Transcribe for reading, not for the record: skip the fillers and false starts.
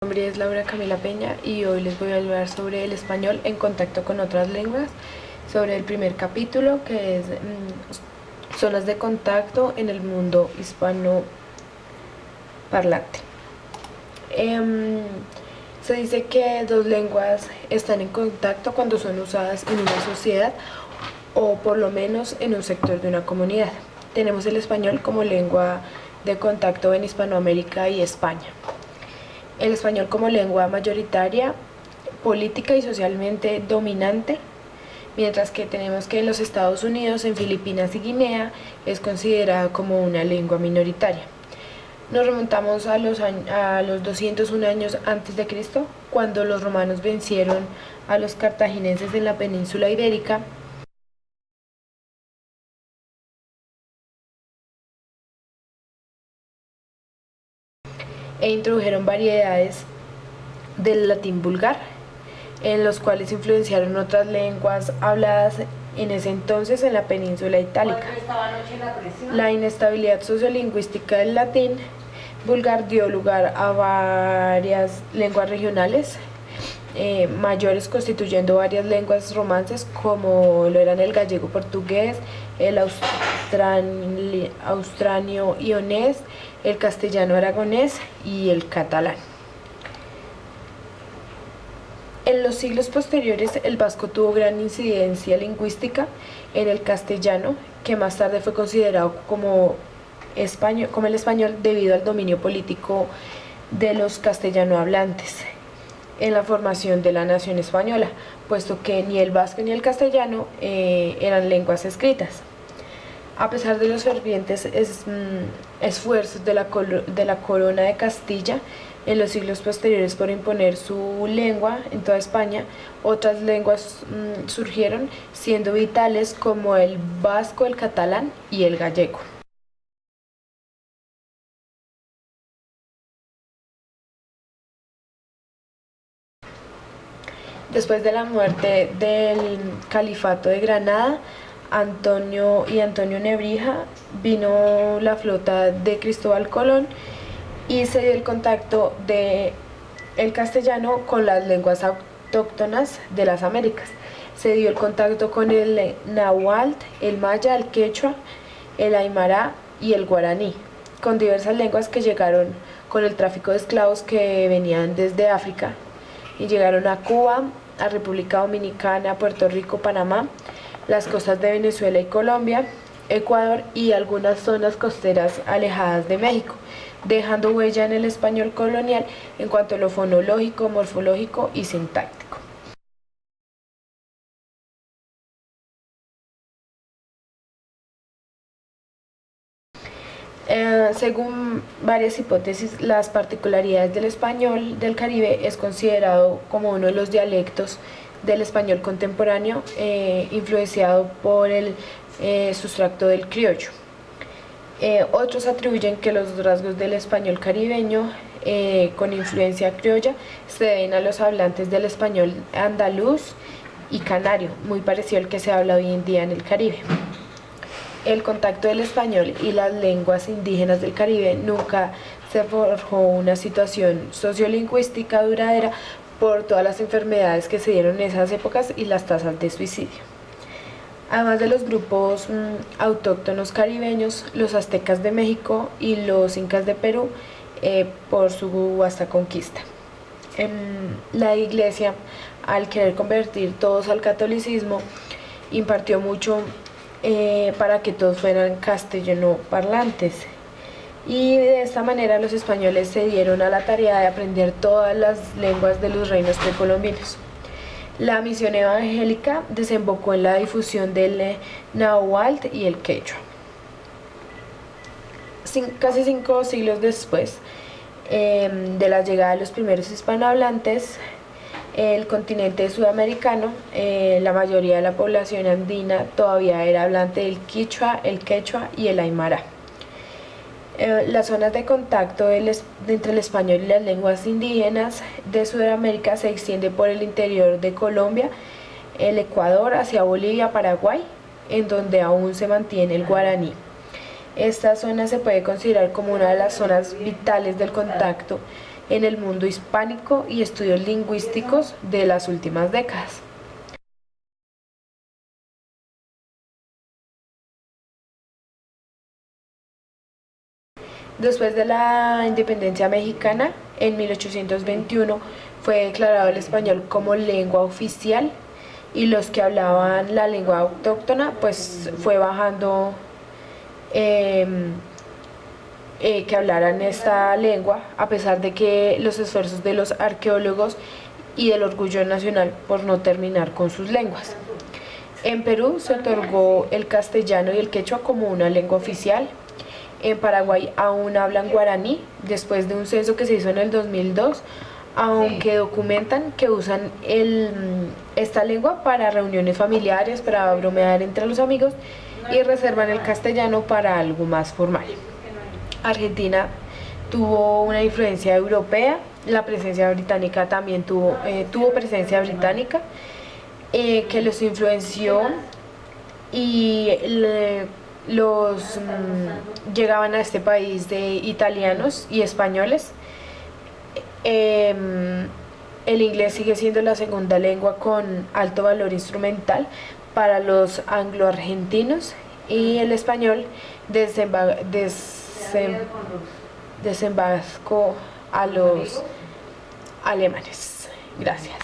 Mi nombre es Laura Camila Peña y hoy les voy a hablar sobre el español en contacto con otras lenguas, sobre el primer capítulo que es zonas de contacto en el mundo hispanoparlante. Se dice que dos lenguas están en contacto cuando son usadas en una sociedad o por lo menos en un sector de una comunidad. Tenemos el español como lengua de contacto en Hispanoamérica y España. El español como lengua mayoritaria, política y socialmente dominante, mientras que tenemos que en los Estados Unidos, en Filipinas y Guinea, es considerada como una lengua minoritaria. Nos remontamos a los 201 años antes de Cristo, cuando los romanos vencieron a los cartagineses en la península ibérica e introdujeron variedades del latín vulgar, en los cuales influenciaron otras lenguas habladas en ese entonces en la península itálica. La inestabilidad sociolingüística del latín vulgar dio lugar a varias lenguas regionales mayores, constituyendo varias lenguas romances como lo eran el gallego portugués, el austranio ionés, el castellano aragonés y el catalán. En los siglos posteriores, el vasco tuvo gran incidencia lingüística en el castellano, que más tarde fue considerado como el español debido al dominio político de los castellanohablantes en la formación de la nación española, puesto que ni el vasco ni el castellano eran lenguas escritas. A pesar de los fervientes esfuerzos de la corona de Castilla en los siglos posteriores por imponer su lengua en toda España, otras lenguas surgieron, siendo vitales como el vasco, el catalán y el gallego. Después de la muerte del califato de Granada, Antonio Nebrija, vino la flota de Cristóbal Colón y se dio el contacto del castellano con las lenguas autóctonas de las Américas. Se dio el contacto con el náhuatl, el maya, el quechua, el aymara y el guaraní, con diversas lenguas que llegaron con el tráfico de esclavos que venían desde África y llegaron a Cuba, a República Dominicana, Puerto Rico, Panamá, las costas de Venezuela y Colombia, Ecuador y algunas zonas costeras alejadas de México, dejando huella en el español colonial en cuanto a lo fonológico, morfológico y sintáctico. Según varias hipótesis, las particularidades del español del Caribe es considerado como uno de los dialectos del español contemporáneo, influenciado por el sustrato del criollo. Otros atribuyen que los rasgos del español caribeño con influencia criolla se deben a los hablantes del español andaluz y canario, muy parecido al que se habla hoy en día en el Caribe. El contacto del español y las lenguas indígenas del Caribe nunca se forjó una situación sociolingüística duradera por todas las enfermedades que se dieron en esas épocas y las tasas de suicidio. Además de los grupos autóctonos caribeños, los aztecas de México y los incas de Perú, por su vasta conquista. La Iglesia, al querer convertir todos al catolicismo, impartió mucho para que todos fueran castellanoparlantes, y de esta manera los españoles se dieron a la tarea de aprender todas las lenguas de los reinos precolombinos. La misión evangélica desembocó en la difusión del náhuatl y el quechua. Casi 5 siglos después de la llegada de los primeros hispanohablantes, el continente sudamericano, la mayoría de la población andina todavía era hablante del quichua, el quechua y el aymara. Las zonas de contacto entre el español y las lenguas indígenas de Sudamérica se extiende por el interior de Colombia, el Ecuador, hacia Bolivia, Paraguay, en donde aún se mantiene el guaraní. Esta zona se puede considerar como una de las zonas vitales del contacto en el mundo hispánico y estudios lingüísticos de las últimas décadas. Después de la independencia mexicana, en 1821 fue declarado el español como lengua oficial y los que hablaban la lengua autóctona pues fue bajando eh, que hablaran esta lengua, a pesar de que los esfuerzos de los arqueólogos y del orgullo nacional por no terminar con sus lenguas. En Perú se otorgó el castellano y el quechua como una lengua oficial. En Paraguay aún hablan guaraní, después de un censo que se hizo en el 2002, aunque documentan que usan esta lengua para reuniones familiares, para bromear entre los amigos, y reservan el castellano para algo más formal. Argentina tuvo una influencia europea, la presencia británica también tuvo presencia británica, que los influenció y llegaban a este país de italianos y españoles. El inglés sigue siendo la segunda lengua con alto valor instrumental para los anglo-argentinos y el español desembarcó a los alemanes. Gracias.